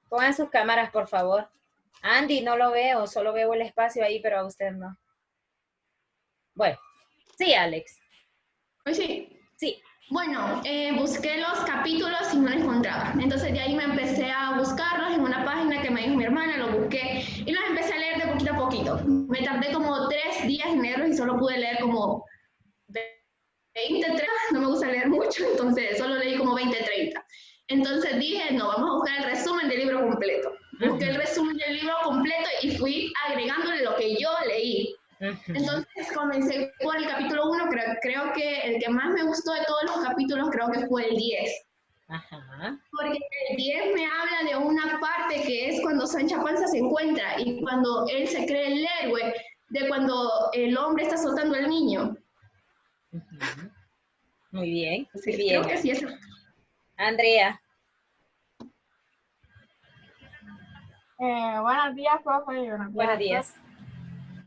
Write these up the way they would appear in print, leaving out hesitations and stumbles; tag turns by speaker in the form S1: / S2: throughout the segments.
S1: Pongan sus cámaras, por favor. Andy, no lo veo, solo veo el espacio ahí, pero a usted no. Bueno, sí, Alex.
S2: Pues sí.
S1: Sí.
S2: Bueno, busqué los capítulos y no los encontraba. Entonces de ahí me empecé a buscarlos en una página que me dijo mi hermana, los busqué y los empecé a leer de poquito a poquito. Me tardé como 3 días en leerlos y solo pude leer como 20, 30. No me gusta leer mucho, entonces solo leí como 20, 30. Entonces dije, no, vamos a buscar el resumen del libro completo. Busqué el resumen del libro completo y fui agregándole lo que yo leí. Entonces comencé por el capítulo 1, creo que el que más me gustó de todos los capítulos creo que fue el 10.
S1: Ajá.
S2: Porque el 10 me habla de una parte que es cuando Sancha Panza se encuentra y cuando él se cree el héroe, de cuando el hombre está soltando al niño.
S1: Muy bien,
S2: Sí,
S1: muy bien.
S2: creo que sí es.
S1: Andrea.
S3: Buenos días, profe.
S1: Buenos días.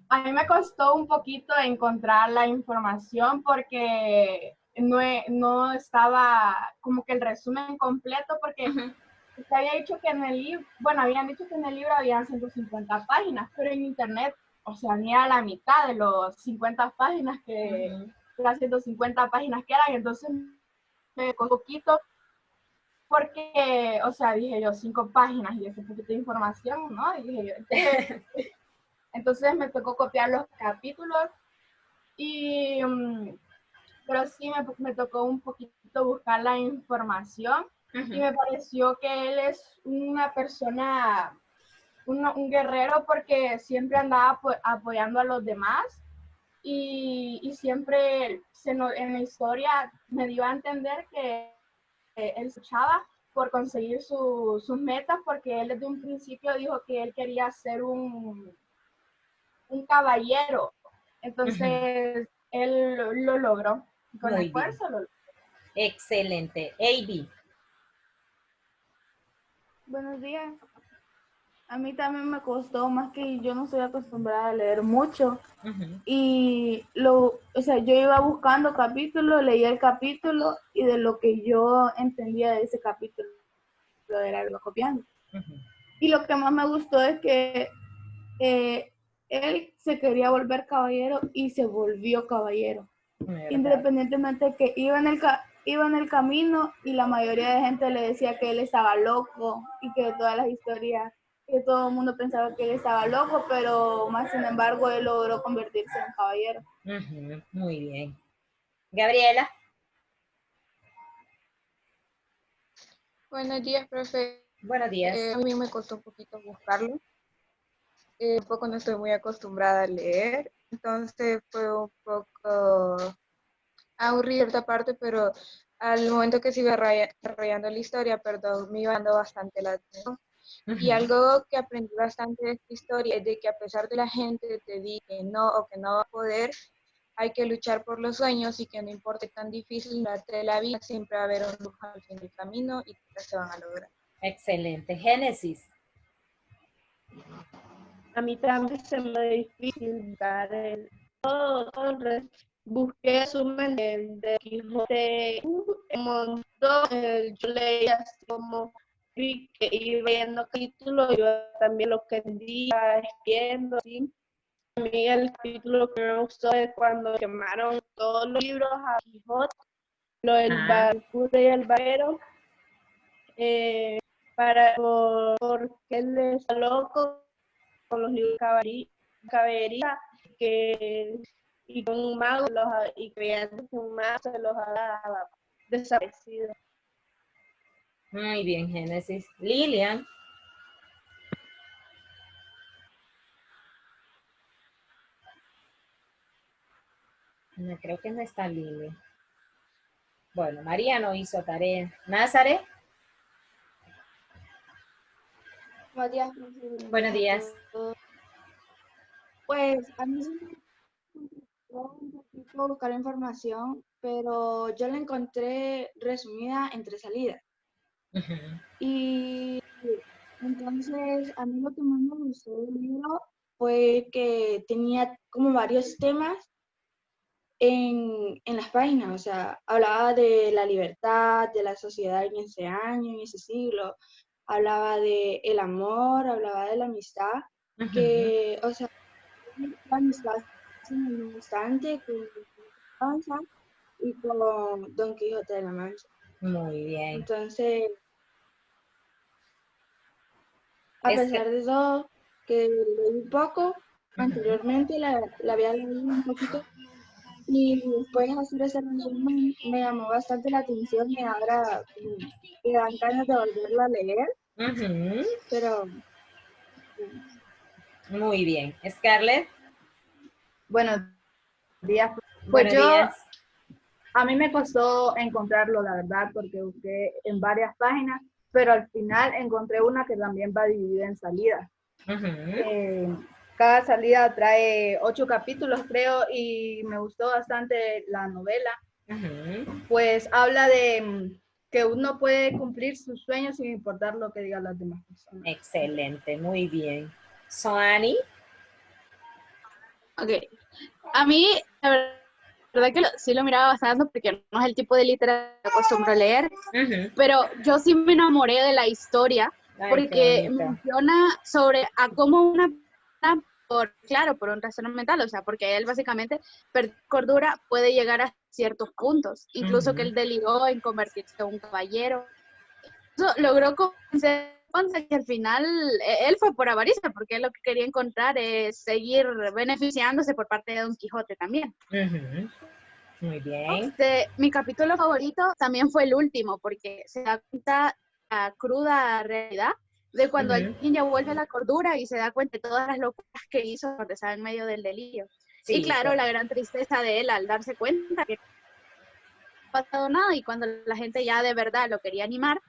S3: A mí me costó un poquito encontrar la información porque no estaba como que el resumen completo porque se había dicho que en el libro, habían dicho que en el libro habían 150 páginas, pero en internet, o sea, ni a la mitad de los 50 páginas que las 150 páginas que eran, entonces me costó un poquito porque, o sea, dije yo 5 páginas y ese poquito de información, ¿no? Y dije yo, entonces me tocó copiar los capítulos y, pero sí me tocó un poquito buscar la información y me pareció que él es una persona, un guerrero porque siempre andaba apoyando a los demás y siempre en la historia me dio a entender que él luchaba por conseguir sus metas porque él desde un principio dijo que él quería ser un caballero. Entonces, él lo logró. Con
S1: Muy
S3: esfuerzo
S1: bien.
S3: lo logró.
S1: Excelente. AB.
S4: Buenos días. A mí también me costó, más que yo no soy acostumbrada a leer mucho. Y o sea, yo iba buscando capítulos, leía el capítulo y de lo que yo entendía de ese capítulo era lo copiando. Y lo que más me gustó es que él se quería volver caballero y se volvió caballero. Independientemente de que iba en el camino y la mayoría de gente le decía que él estaba loco y que todas las historias, que todo el mundo pensaba que él estaba loco, pero más sin embargo él logró convertirse en caballero.
S1: Muy bien. Gabriela.
S5: Buenos días, profe.
S1: Buenos días.
S5: A mí me costó un poquito buscarlo. Un poco no estoy muy acostumbrada a leer, entonces fue un poco aburrido esta parte, pero al momento que se iba desarrollando la historia, perdón, me iba dando bastante la atención. Y algo que aprendí bastante de esta historia es de que a pesar de la gente te diga que no o que no va a poder, hay que luchar por los sueños y que no importe tan difícil de la vida, siempre va a haber un luz al fin del camino y se van a lograr.
S1: Excelente. Génesis.
S6: A mí también se me difícil dar todo busqué resumen de Quijote un montón, yo leía así como vi que iba viendo capítulos, yo también lo que entendía, escribiendo, así. A mí el capítulo que me gustó es cuando quemaron todos los libros a Quijote, lo del barbudo y el vaquero, porque él está loco con los libros de caballería, y con un mago y creyendo que un mago se los ha desaparecido.
S1: Muy bien, Génesis. Lilian. No, creo que no está Lilian. Bueno, María no hizo tarea. Nazaret.
S7: Buenos días.
S1: Buenos días.
S7: Pues a mí sí me costó un poquito buscar información, pero yo la encontré resumida en 3 salidas. Y entonces a mí lo que más me gustó del libro fue que tenía como varios temas en las páginas, o sea, hablaba de la libertad, de la sociedad en ese año, en ese siglo, hablaba de el amor, hablaba de la amistad, que, o sea, la amistad sin el instante con Sansa y con Don Quijote de la Mancha.
S1: Muy bien.
S7: Entonces, a
S1: Es que-
S7: pesar de todo, que leí un poco, anteriormente la había leído un poquito, y después de hacer ese resumen me llamó bastante la atención y ahora me dan ganas de volverlo a leer,
S1: Ujú.
S7: pero
S1: Muy bien. Scarlett,
S4: Buenos días. Pues
S1: buenos días.
S4: a mí me costó encontrarlo, la verdad, porque busqué en varias páginas, pero al final encontré una que también va dividida en salidas.
S1: Ujú.
S4: Cada salida trae 8 capítulos, creo, y me gustó bastante la novela.
S1: Ujú.
S4: Pues habla de que uno puede cumplir sus sueños sin importar lo que digan las demás personas.
S1: Excelente, muy bien. Soani,
S8: Ok. A mí, la verdad que sí lo miraba bastante porque no es el tipo de literatura que acostumbro a leer,
S1: ujú.
S8: pero yo sí me enamoré de la historia
S1: Ay,
S8: porque
S1: qué bonito.
S8: menciona sobre a cómo una persona, por un trastorno mental, o sea, porque él básicamente perder cordura puede llegar a ciertos puntos, incluso que
S1: Ujú.
S8: él deliró en convertirse en un caballero. Eso logró convencer a Sansa que al final él fue por avaricia, porque él lo que quería encontrar es seguir beneficiándose por parte de Don Quijote también.
S1: Ujú. Muy bien.
S8: Mi capítulo favorito también fue el último, porque se da cuenta la cruda realidad de cuando
S1: Ujú.
S8: alguien ya vuelve a la cordura y se da cuenta de todas las locuras que hizo cuando estaba en medio del delirio. Y
S1: Sí,
S8: claro, la gran tristeza de él al darse cuenta que no ha pasado nada y cuando la gente ya de verdad lo quería animar,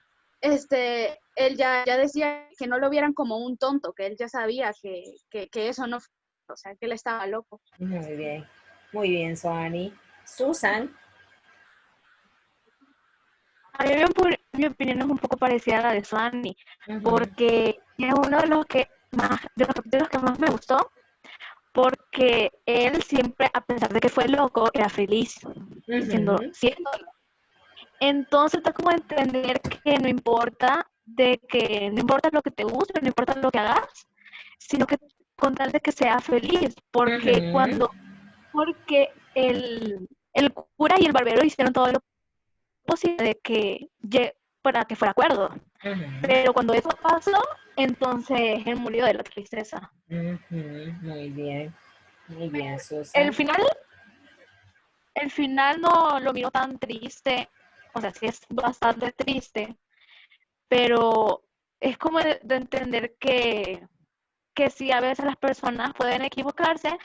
S8: él ya decía que no lo vieran como un tonto, que él ya sabía que eso no fue, o sea, que él estaba loco.
S1: muy bien, Soani. Susan,
S9: A mí mi opinión es un poco parecida a la de Suani,
S1: ujú.
S9: porque es uno de los capítulos que más me gustó, porque él siempre, a pesar de que fue loco, era feliz, siendo
S1: Ujú.
S9: loco. Entonces da como a entender que no importa lo que te guste, no importa lo que hagas, sino que con tal de que sea feliz, porque
S1: Ujú.
S9: el cura y el barbero hicieron todo lo posible para que fuera acuerdo.
S1: Ujú.
S9: Pero cuando eso pasó, entonces él murió de la tristeza.
S1: Ujú. Muy bien,
S9: El
S1: Susan.
S9: final no lo miro tan triste, o sea, sí es bastante triste, pero es como de entender que sí, a veces las personas pueden equivocarse,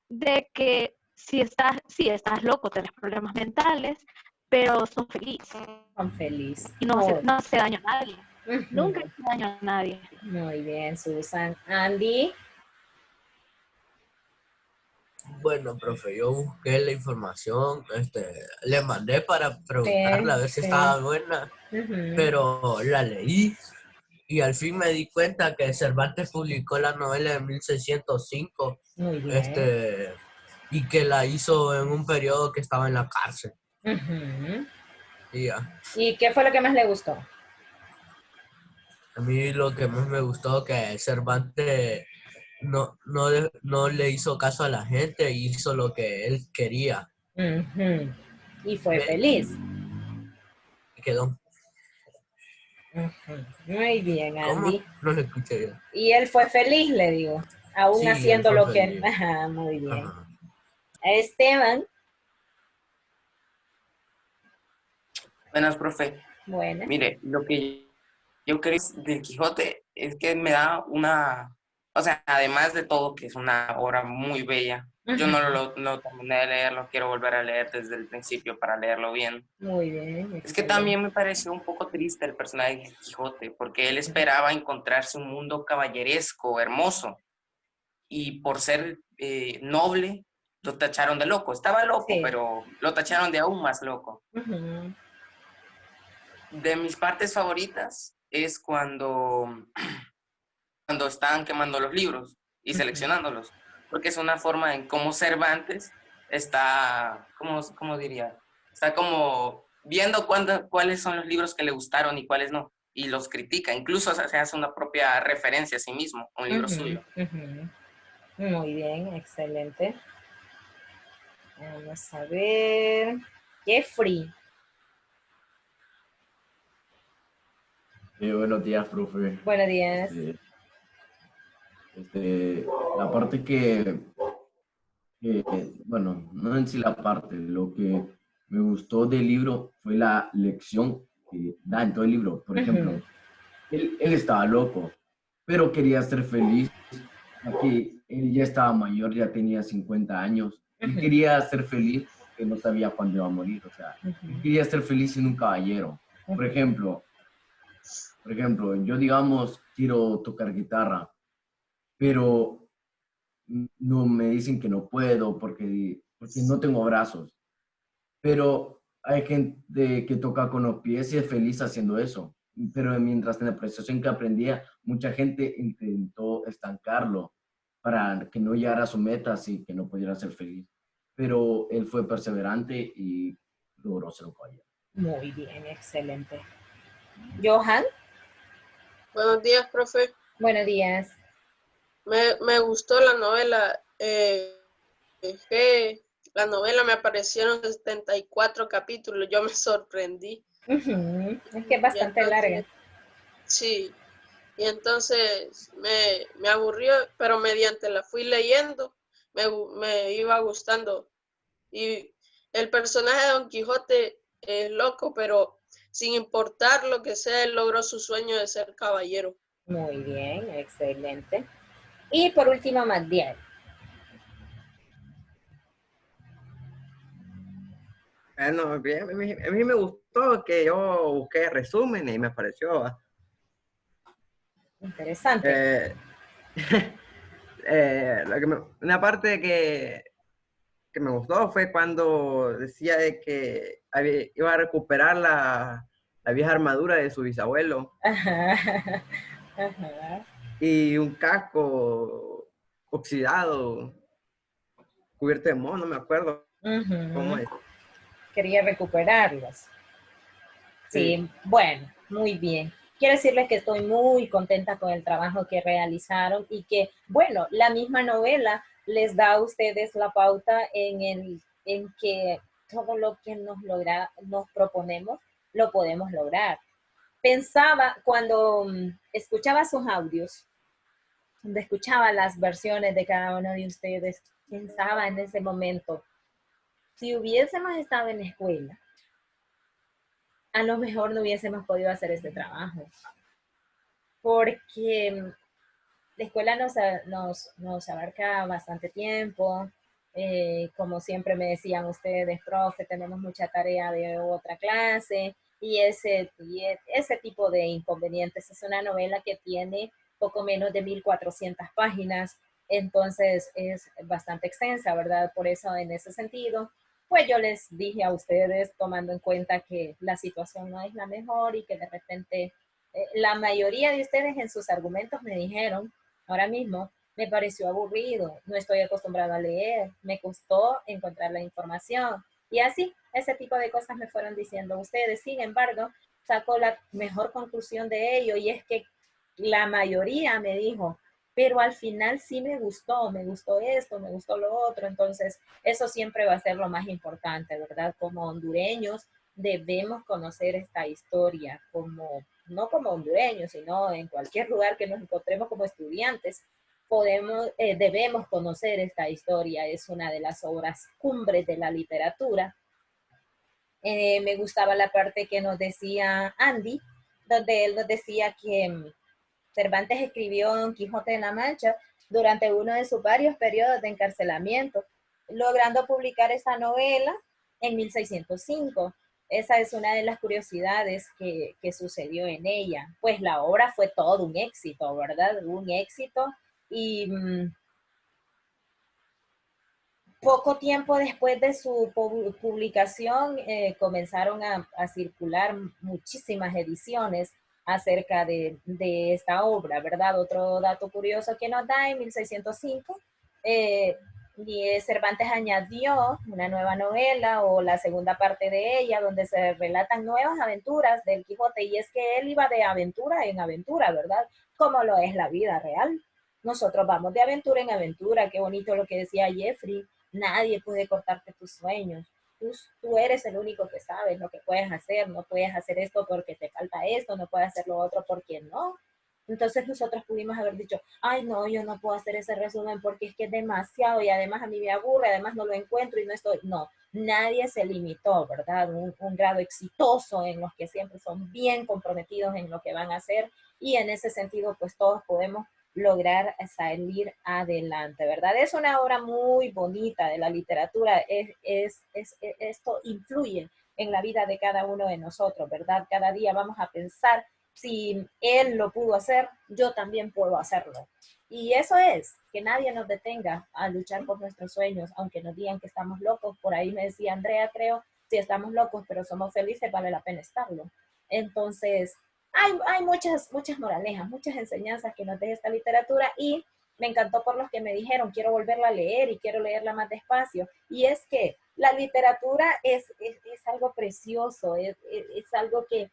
S9: de que si estás loco, tienes problemas mentales, pero son felices
S1: Son feliz.
S9: y no hace daño a nadie.
S1: Ujú.
S9: Nunca hace daño a nadie.
S1: Muy bien, Susan. Andy,
S10: Bueno, profe, yo busqué la información, le mandé para preguntarle a ver si
S1: sí.
S10: estaba buena,
S1: Ujú.
S10: pero la leí y al fin me di cuenta que Cervantes publicó la novela en 1605,
S1: Muy bien.
S10: y que la hizo en un periodo que estaba en la cárcel.
S1: Ujú.
S10: Y ya.
S1: ¿Y qué fue lo que más le gustó?
S10: A mí lo que más me gustó que Cervantes no le hizo caso a la gente y hizo lo que él quería.
S1: Ujú. Y fue
S10: Me
S1: feliz.
S10: quedó.
S1: Ujú. Muy bien,
S10: ¿Cómo?
S1: Andy.
S10: No lo escuché bien.
S1: Y él fue feliz, le digo, aún
S10: Sí, él
S1: haciendo
S10: fue
S1: lo que...
S10: feliz.
S1: Ajá, muy bien.
S10: Ajá.
S1: Esteban,
S11: Buenas, profe.
S1: bueno.
S11: Mire, lo que yo creo del Quijote es que me da o sea, además de todo, que es una obra muy bella, yo no terminé de leerlo, quiero volver a leer desde el principio para leerlo bien.
S1: Muy bien.
S11: Es que
S1: Excelente.
S11: también me pareció un poco triste el personaje de Quijote, porque él esperaba encontrarse un mundo caballeresco, hermoso, y por ser noble, lo tacharon de loco. Estaba loco,
S1: Sí.
S11: pero lo tacharon de aún más loco.
S1: Ujú.
S11: De mis partes favoritas es cuando están quemando los libros y seleccionándolos, porque es una forma en cómo Cervantes está, ¿cómo diría? Está como viendo cuáles son los libros que le gustaron y cuáles no, y los critica. Incluso se hace una propia referencia a sí mismo, un libro suyo.
S1: Muy bien, excelente. Vamos a ver. Jeffrey.
S12: Buenos días, profe.
S1: Buenos días.
S12: La parte bueno, no en sí la parte, lo que me gustó del libro fue la lección que da en todo el libro. Por ejemplo, él estaba loco, pero quería ser feliz, porque él ya estaba mayor, ya tenía 50 años, y quería ser feliz porque no sabía cuándo iba a morir, o sea, él quería ser feliz siendo un caballero. Por ejemplo, yo digamos quiero tocar guitarra, pero no me dicen que no puedo porque no tengo brazos. Pero hay gente que toca con los pies y es feliz haciendo eso. Pero mientras en la prestación que aprendía, mucha gente intentó estancarlo para que no llegara a su meta, así que no pudiera ser feliz. Pero él fue perseverante y logró ser un caballero.
S1: Muy bien, excelente. Johan.
S6: Buenos días, profe.
S1: Buenos días.
S6: Me gustó la novela. Que la novela me aparecieron 74 capítulos. Yo me sorprendí.
S1: Es que es bastante larga.
S6: Sí. Y entonces me aburrió, pero mediante la fui leyendo, me iba gustando. Y el personaje de Don Quijote es loco, pero sin importar lo que sea, él logró su sueño de ser caballero.
S1: Muy bien, excelente. Y por último, Magdiel.
S13: Bueno, bien, a mí me gustó que yo busqué resúmenes y me pareció
S1: interesante.
S13: Una parte que me gustó fue cuando decía de que iba a recuperar la vieja armadura de su bisabuelo.
S1: Ajá.
S13: Y un casco oxidado, cubierto de moho, no me acuerdo cómo es.
S1: Quería recuperarlos. Sí, bueno, muy bien. Quiero decirles que estoy muy contenta con el trabajo que realizaron y que, bueno, la misma novela les da a ustedes la pauta en que todo lo que nos proponemos lo podemos lograr. Pensaba cuando escuchaba sus audios, cuando escuchaba las versiones de cada uno de ustedes, pensaba en ese momento, si hubiésemos estado en la escuela, a lo mejor no hubiésemos podido hacer este trabajo. Porque la escuela nos abarca bastante tiempo. Como siempre me decían ustedes, profe, tenemos mucha tarea de otra clase. Y ese tipo de inconvenientes. Es una novela que tiene poco menos de 1,400 páginas. Entonces es bastante extensa, ¿verdad? Por eso, en ese sentido, pues yo les dije a ustedes, tomando en cuenta que la situación no es la mejor y que de repente la mayoría de ustedes en sus argumentos me dijeron, ahora mismo, me pareció aburrido, no estoy acostumbrado a leer, me costó encontrar la información. Y así, ese tipo de cosas me fueron diciendo ustedes. Sin embargo, sacó la mejor conclusión de ello y es que la mayoría me dijo, pero al final sí me gustó esto, me gustó lo otro. Entonces, eso siempre va a ser lo más importante, ¿verdad? Como hondureños debemos conocer esta historia, no como hondureños, sino en cualquier lugar que nos encontremos como estudiantes, debemos conocer esta historia. Es una de las obras cumbres de la literatura. Me gustaba la parte que nos decía Andy, donde él nos decía que Cervantes escribió Don Quijote de la Mancha durante uno de sus varios periodos de encarcelamiento, logrando publicar esta novela en 1605. Esa es una de las curiosidades que sucedió en ella. Pues la obra fue todo un éxito, ¿verdad? Un éxito y poco tiempo después de su publicación comenzaron a circular muchísimas ediciones acerca de esta obra, ¿verdad? Otro dato curioso que nos da en 1605, Y Cervantes añadió una nueva novela o la segunda parte de ella donde se relatan nuevas aventuras del Quijote y es que él iba de aventura en aventura, ¿verdad? Como lo es la vida real. Nosotros vamos de aventura en aventura, qué bonito lo que decía Jeffrey, nadie puede cortarte tus sueños. Tú eres el único que sabes lo que puedes hacer, no puedes hacer esto porque te falta esto, no puedes hacer lo otro porque no. Entonces nosotros pudimos haber dicho, ay no, yo no puedo hacer ese resumen porque es que es demasiado y además a mí me aburre, además no lo encuentro y no estoy, no, nadie se limitó, ¿verdad? Un grado exitoso en los que siempre son bien comprometidos en lo que van a hacer y en ese sentido pues todos podemos lograr salir adelante, ¿verdad? Es una obra muy bonita de la literatura, esto influye en la vida de cada uno de nosotros, ¿verdad? Cada día vamos a pensar si él lo pudo hacer, yo también puedo hacerlo. Y eso es, que nadie nos detenga a luchar por nuestros sueños, aunque nos digan que estamos locos. Por ahí me decía Andrea, creo, si estamos locos, pero somos felices, vale la pena estarlo. Entonces, hay muchas moralejas, muchas enseñanzas que nos deja esta literatura y me encantó por los que me dijeron, quiero volverla a leer y quiero leerla más despacio. Y es que la literatura es algo precioso, es algo que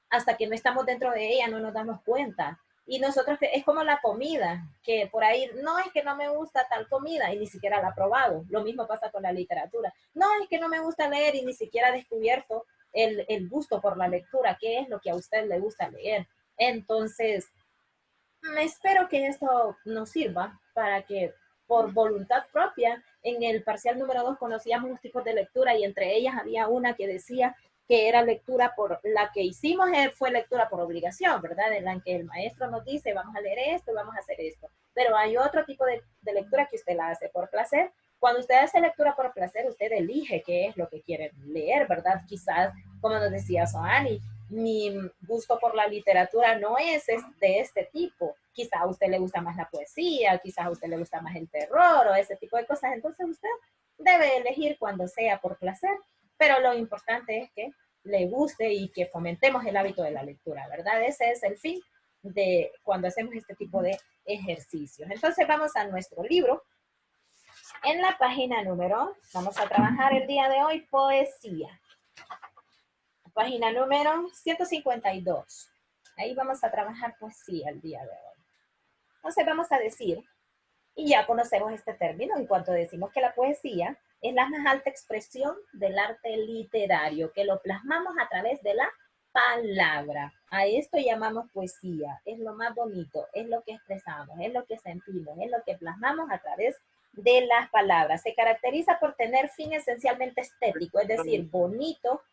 S1: hasta que no estamos dentro de ella no nos damos cuenta. Y nosotros, es como la comida, que por ahí, no es que no me gusta tal comida y ni siquiera la he probado. Lo mismo pasa con la literatura. No es que no me gusta leer y ni siquiera he descubierto el gusto por la lectura, qué es lo que a usted le gusta leer. Entonces, espero que esto nos sirva para que por voluntad propia, en el parcial número 2 conocíamos los tipos de lectura y entre ellas había una que decía que era lectura por, la que hicimos fue lectura por obligación, ¿verdad? En la que el maestro nos dice, vamos a leer esto, vamos a hacer esto. Pero hay otro tipo de lectura que usted la hace por placer. Cuando usted hace lectura por placer, usted elige qué es lo que quiere leer, ¿verdad? Quizás, como nos decía Soani, mi gusto por la literatura no es de este tipo. Quizás a usted le gusta más la poesía, quizás a usted le gusta más el terror o ese tipo de cosas. Entonces usted debe elegir cuando sea por placer, pero lo importante es que le guste y que fomentemos el hábito de la lectura, ¿verdad? Ese es el fin de cuando hacemos este tipo de ejercicios. Entonces vamos a nuestro libro. En la página vamos a trabajar el día de hoy poesía. Página número 152. Ahí vamos a trabajar poesía el día de hoy. Entonces vamos a decir, y ya conocemos este término en cuanto decimos que la poesía es la más alta expresión del arte literario, que lo plasmamos a través de la palabra. A esto llamamos poesía, es lo más bonito, es lo que expresamos, es lo que sentimos, es lo que plasmamos a través de las palabras. Se caracteriza por tener fin esencialmente estético, es decir, bonito.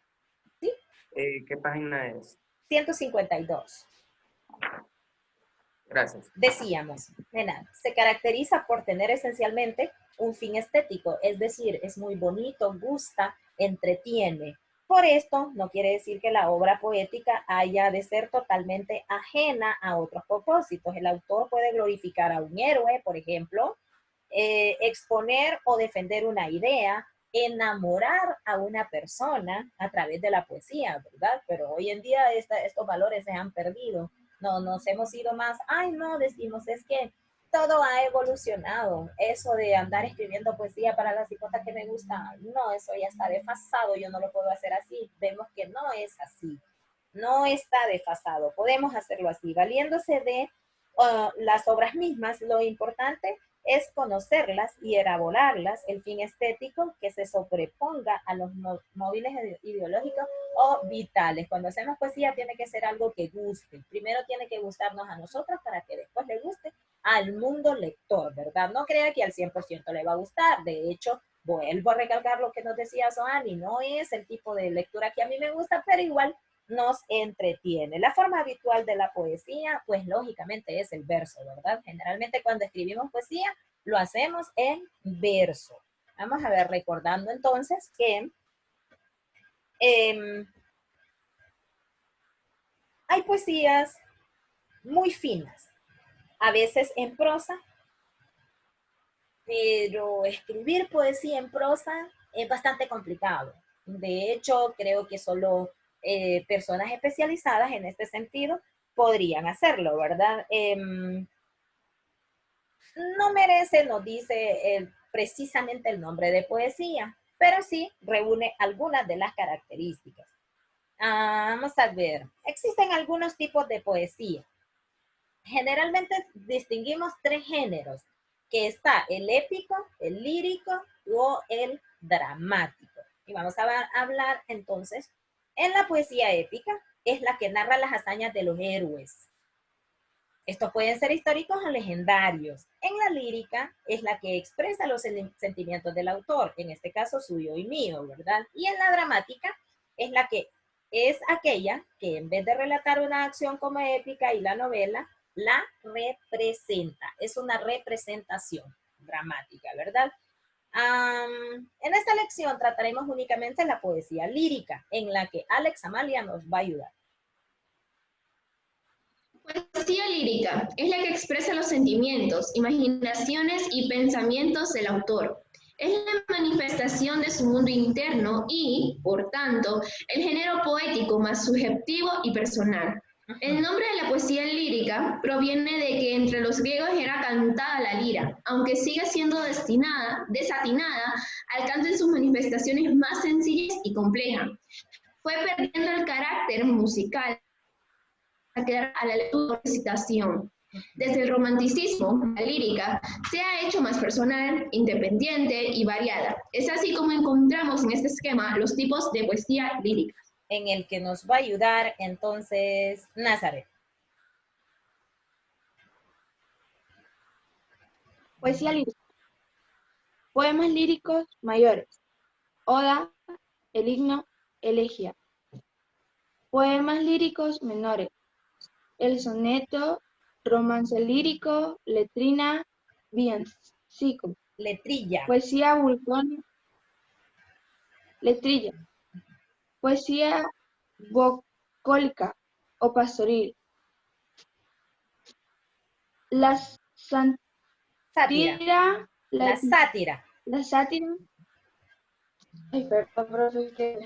S1: ¿Sí?
S11: ¿Qué página es?
S1: 152.
S11: Gracias.
S1: Decíamos, se caracteriza por tener esencialmente un fin estético, es decir, es muy bonito, gusta, entretiene. Por esto, no quiere decir que la obra poética haya de ser totalmente ajena a otros propósitos. El autor puede glorificar a un héroe, por ejemplo, exponer o defender una idea, enamorar a una persona a través de la poesía, ¿verdad? Pero hoy en día estos valores se han perdido. No, nos hemos ido más, ay no, decimos, es que todo ha evolucionado. Eso de andar escribiendo poesía para la cipota que me gusta, no, eso ya está desfasado, yo no lo puedo hacer así. Vemos que no es así, no está desfasado. Podemos hacerlo así, valiéndose de las obras mismas. Lo importante es conocerlas y elaborarlas, el fin estético que se sobreponga a los móviles ideológicos o vitales. Cuando hacemos poesía tiene que ser algo que guste. Primero tiene que gustarnos a nosotros para que después le guste al mundo lector, ¿verdad? No crea que al 100% le va a gustar. De hecho, vuelvo a recalcar lo que nos decía Soani, no es el tipo de lectura que a mí me gusta, pero igual nos entretiene. La forma habitual de la poesía, pues lógicamente es el verso, ¿verdad? Generalmente cuando escribimos poesía, lo hacemos en verso. Vamos a ver, recordando entonces que hay poesías muy finas, a veces en prosa, pero escribir poesía en prosa es bastante complicado. De hecho, creo que solo personas especializadas en este sentido podrían hacerlo, ¿verdad? No merece, nos dice precisamente el nombre de poesía, pero sí reúne algunas de las características. Vamos a ver, existen algunos tipos de poesía. Generalmente distinguimos tres géneros, que está el épico, el lírico o el dramático. Y vamos a hablar entonces, en la poesía épica es la que narra las hazañas de los héroes. Estos pueden ser históricos o legendarios. En la lírica es la que expresa los sentimientos del autor, en este caso suyo y mío, ¿verdad? Y en la dramática es aquella que en vez de relatar una acción como épica y la novela, la representa. Es una representación dramática, ¿verdad? En esta lección trataremos únicamente la poesía lírica, en la que Alex Amalia nos va a ayudar.
S2: Poesía lírica es la que expresa los sentimientos, imaginaciones y pensamientos del autor. Es la manifestación de su mundo interno y, por tanto, el género poético más subjetivo y personal. El nombre de la poesía lírica proviene de que entre los griegos era cantada la lira, aunque sigue siendo desatinada, alcanza en sus manifestaciones más sencillas y complejas. Fue perdiendo el carácter musical a quedar a la lectura o recitación. Desde el romanticismo, la lírica se ha hecho más personal, independiente y variada. Es así como encontramos en este esquema los tipos de poesía lírica.
S1: En el que nos va a ayudar entonces Nazaret.
S7: Poesía lírica. Poemas líricos mayores. Oda, el himno, elegía. Poemas líricos menores. El soneto, romance lírico, letrina, villancico.
S1: Letrilla.
S7: Poesía vulcónica. Letrilla. Poesía bucólica o pastoril. La sátira.
S1: La sátira.
S7: La sátira. Ay, perdón, profe.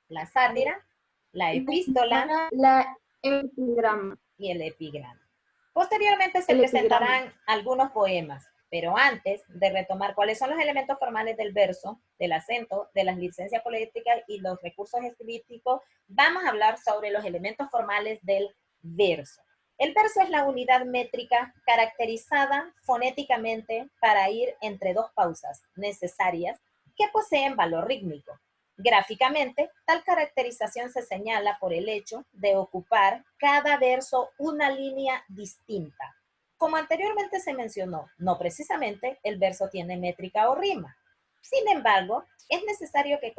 S1: La sátira, la epístola,
S7: la epigrama
S1: y el epigrama. Posteriormente se presentarán algunos poemas, pero antes de retomar cuáles son los elementos formales del verso, del acento, de las licencias poéticas y los recursos estilísticos, vamos a hablar sobre los elementos formales del verso. El verso es la unidad métrica caracterizada fonéticamente para ir entre dos pausas necesarias que poseen valor rítmico. Gráficamente, tal caracterización se señala por el hecho de ocupar cada verso una línea distinta. Como anteriormente se mencionó, no precisamente el verso tiene métrica o rima. Sin embargo, es necesario que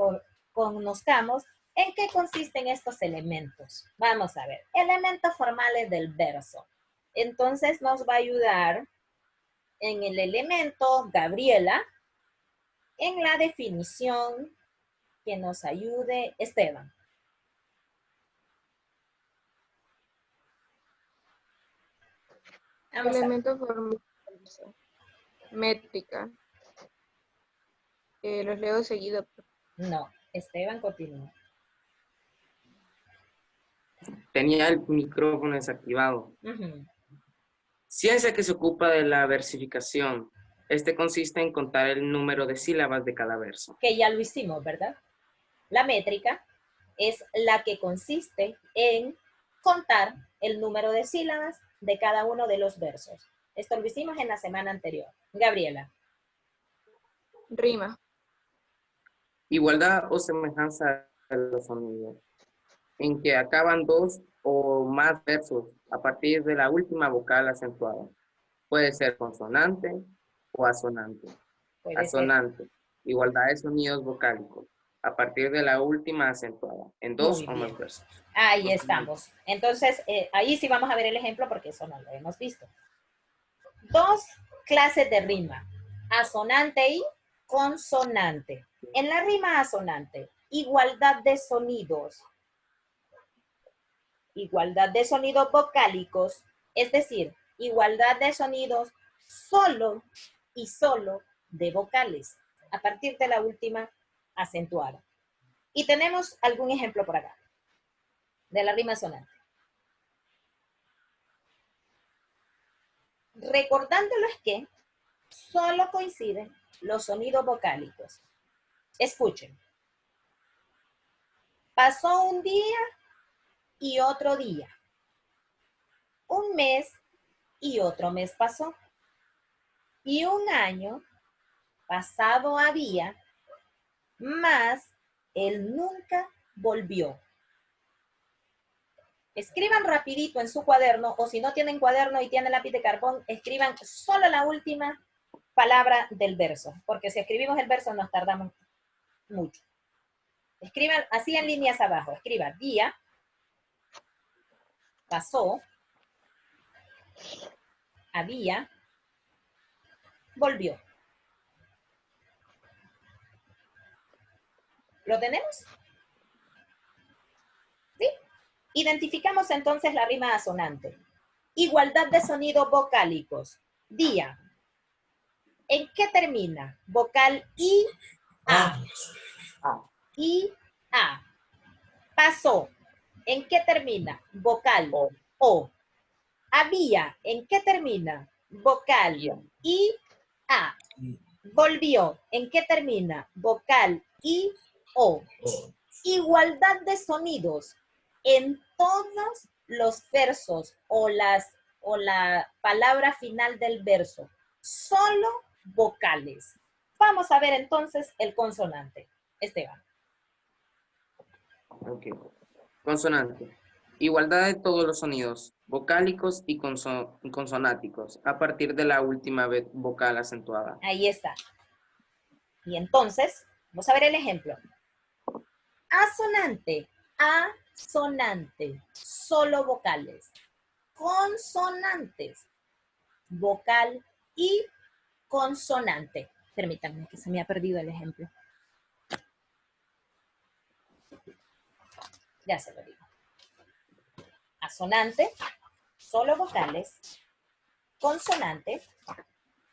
S1: conozcamos en qué consisten estos elementos. Vamos a ver, elementos formales del verso. Entonces nos va a ayudar en el elemento Gabriela, en la definición que nos ayude Esteban.
S5: Elemento formal, métrica. Los leo seguido.
S1: No, Esteban continúa.
S11: Tenía el micrófono desactivado. Ciencia que se ocupa de la versificación. Este consiste en contar el número de sílabas de cada verso.
S1: Que ya lo hicimos, ¿verdad? La métrica es la que consiste en contar el número de sílabas de cada uno de los versos. Esto lo hicimos en la semana anterior. Gabriela.
S5: Rima.
S11: Igualdad o semejanza de los sonidos, en que acaban dos o más versos a partir de la última vocal acentuada. Puede ser consonante o asonante. Asonante. Igualdad de sonidos vocálicos a partir de la última acentuada, en dos o más versos.
S1: Ahí estamos. Entonces, ahí sí vamos a ver el ejemplo porque eso no lo hemos visto. Dos clases de rima, asonante y consonante. En la rima asonante, igualdad de sonidos vocálicos, es decir, igualdad de sonidos solo y solo de vocales, a partir de la última acentuada. Y tenemos algún ejemplo por acá, de la rima sonante. Recordándoles que solo coinciden los sonidos vocálicos. Escuchen. Pasó un día y otro día. Un mes y otro mes pasó. Y un año pasado había, mas él nunca volvió. Escriban rapidito en su cuaderno, o si no tienen cuaderno y tienen lápiz de carbón, escriban solo la última palabra del verso, porque si escribimos el verso nos tardamos mucho. Escriban así en líneas abajo. Escriban día, pasó, había, volvió. ¿Lo tenemos? ¿Sí? Identificamos entonces la rima asonante. Igualdad de sonidos vocálicos. Día. ¿En qué termina? Vocal I, A. I, A. Pasó. ¿En qué termina? Vocal O. Había. ¿En qué termina? Vocal I, A. Volvió. ¿En qué termina? Vocal I, O. Igualdad de sonidos en todos los versos o la palabra final del verso. Solo vocales. Vamos a ver entonces el consonante. Esteban.
S11: Ok. Consonante. Igualdad de todos los sonidos, vocálicos y consonáticos, a partir de la última vocal acentuada.
S1: Ahí está. Y entonces, vamos a ver el ejemplo. Asonante, asonante, solo vocales. Consonantes, vocal y consonante. Permítanme que se me ha perdido el ejemplo. Ya se lo digo. Asonante, solo vocales, consonante,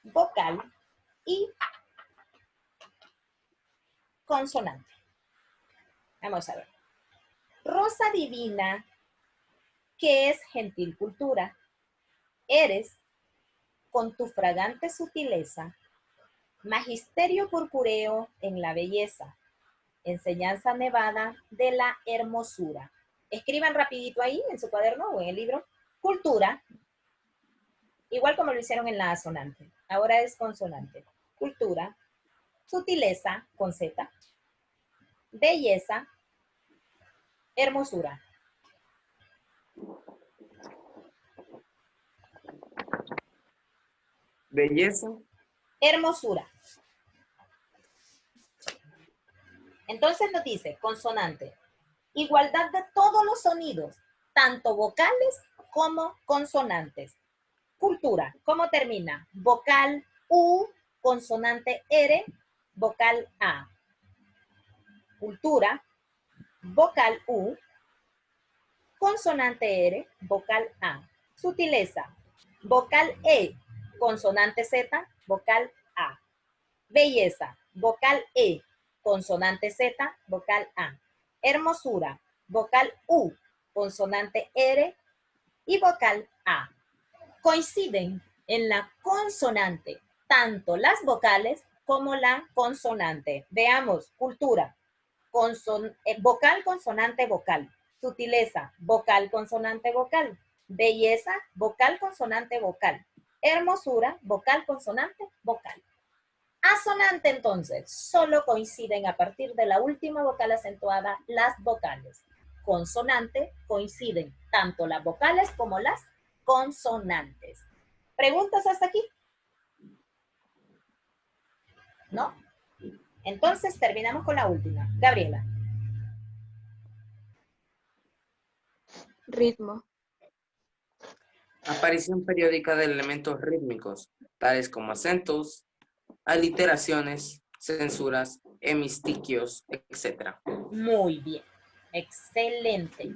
S1: vocal y consonante. Vamos a ver. Rosa divina, que es gentil cultura, eres, con tu fragante sutileza, magisterio purpúreo en la belleza, enseñanza nevada de la hermosura. Escriban rapidito ahí en su cuaderno o en el libro. Cultura, igual como lo hicieron en la asonante. Ahora es consonante. Cultura, sutileza con Z, belleza, hermosura.
S11: Belleza.
S1: Hermosura. Entonces nos dice consonante. Igualdad de todos los sonidos, tanto vocales como consonantes. Cultura, ¿cómo termina? Vocal U, consonante R, vocal A. Cultura, vocal U, consonante R, vocal A. Sutileza, vocal E, consonante Z, vocal A. Belleza, vocal E, consonante Z, vocal A. Hermosura, vocal U, consonante R y vocal A. Coinciden en la consonante tanto las vocales como la consonante. Veamos, cultura, vocal, consonante, vocal. Sutileza, vocal, consonante, vocal. Belleza, vocal, consonante, vocal. Hermosura, vocal, consonante, vocal. Asonante, entonces, solo coinciden a partir de la última vocal acentuada las vocales. Consonante, coinciden tanto las vocales como las consonantes. ¿Preguntas hasta aquí? ¿No? Entonces, terminamos con la última. Gabriela.
S5: Ritmo.
S11: Aparición periódica de elementos rítmicos, tales como acentos, aliteraciones, censuras, hemistiquios, etc.
S1: Muy bien. Excelente.